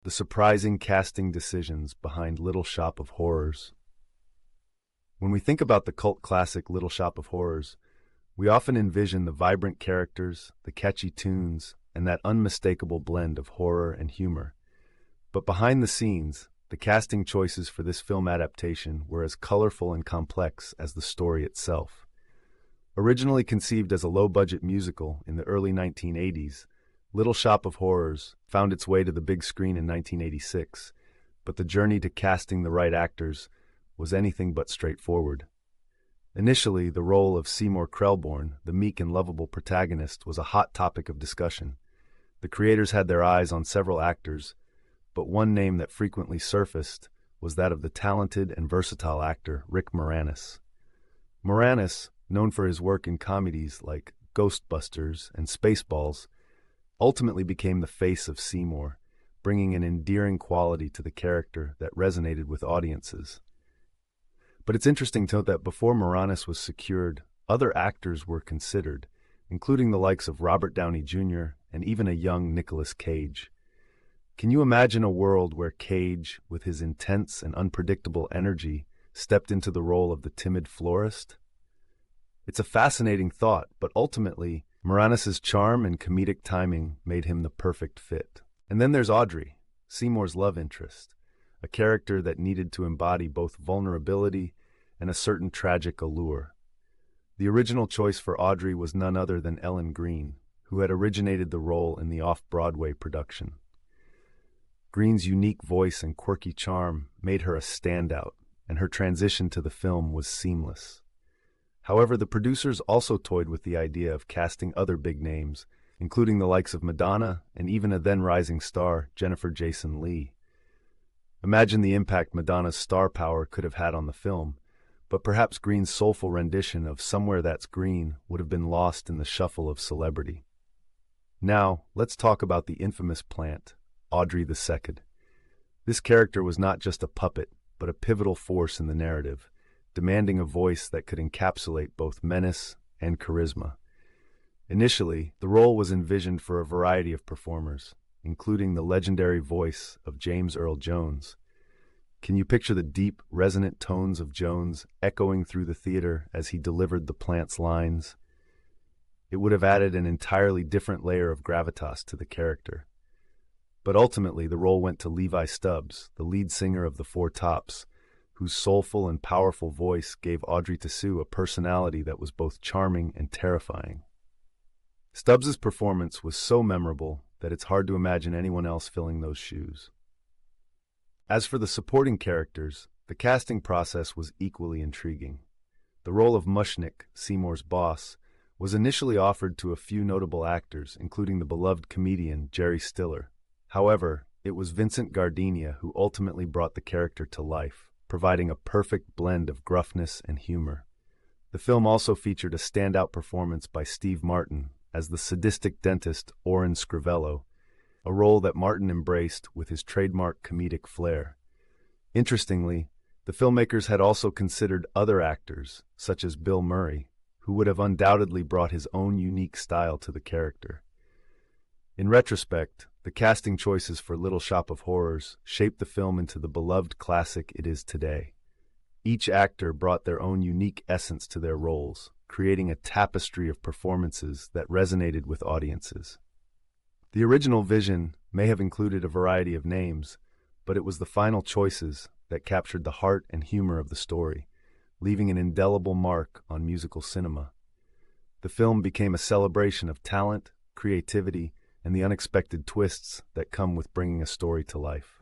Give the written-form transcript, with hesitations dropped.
the surprising casting decisions behind Little Shop of Horrors. When we think about the cult classic Little Shop of Horrors, we often envision the vibrant characters, the catchy tunes, and that unmistakable blend of horror and humor. But behind the scenes, the casting choices for this film adaptation were as colorful and complex as the story itself. Originally conceived as a low-budget musical in the early 1980s, Little Shop of Horrors found its way to the big screen in 1986, but the journey to casting the right actors was anything but straightforward. Initially, the role of Seymour Krelborn, the meek and lovable protagonist, was a hot topic of discussion. The creators had their eyes on several actors, but one name that frequently surfaced was that of the talented and versatile actor Rick Moranis. Moranis, known for his work in comedies like Ghostbusters and Spaceballs, ultimately became the face of Seymour, bringing an endearing quality to the character that resonated with audiences. But it's interesting to note that before Moranis was secured, other actors were considered, including the likes of Robert Downey Jr. and even a young Nicolas Cage. Can you imagine a world where Cage, with his intense and unpredictable energy, stepped into the role of the timid florist? It's a fascinating thought, but ultimately, Moranis' charm and comedic timing made him the perfect fit. And then there's Audrey, Seymour's love interest, a character that needed to embody both vulnerability and a certain tragic allure. The original choice for Audrey was none other than Ellen Greene, who had originated the role in the off-Broadway production. Greene's unique voice and quirky charm made her a standout, and her transition to the film was seamless. However, the producers also toyed with the idea of casting other big names, including the likes of Madonna and even a then-rising star, Jennifer Jason Leigh. Imagine the impact Madonna's star power could have had on the film, but perhaps Greene's soulful rendition of Somewhere That's Green would have been lost in the shuffle of celebrity. Now, let's talk about the infamous plant, Audrey II. This character was not just a puppet, but a pivotal force in the narrative, demanding a voice that could encapsulate both menace and charisma. Initially, the role was envisioned for a variety of performers, including the legendary voice of James Earl Jones. Can you picture the deep, resonant tones of Jones echoing through the theater as he delivered the plant's lines? It would have added an entirely different layer of gravitas to the character. But ultimately, the role went to Levi Stubbs, the lead singer of the Four Tops, whose soulful and powerful voice gave Audrey II a personality that was both charming and terrifying. Stubbs's performance was so memorable that it's hard to imagine anyone else filling those shoes. As for the supporting characters, the casting process was equally intriguing. The role of Mushnick, Seymour's boss, was initially offered to a few notable actors, including the beloved comedian Jerry Stiller. However, it was Vincent Gardenia who ultimately brought the character to life, providing a perfect blend of gruffness and humor. The film also featured a standout performance by Steve Martin as the sadistic dentist Orin Scrivello, a role that Martin embraced with his trademark comedic flair. Interestingly, the filmmakers had also considered other actors, such as Bill Murray, who would have undoubtedly brought his own unique style to the character. In retrospect, the casting choices for Little Shop of Horrors shaped the film into the beloved classic it is today. Each actor brought their own unique essence to their roles, creating a tapestry of performances that resonated with audiences. The original vision may have included a variety of names, but it was the final choices that captured the heart and humor of the story, leaving an indelible mark on musical cinema. The film became a celebration of talent, creativity, and the unexpected twists that come with bringing a story to life.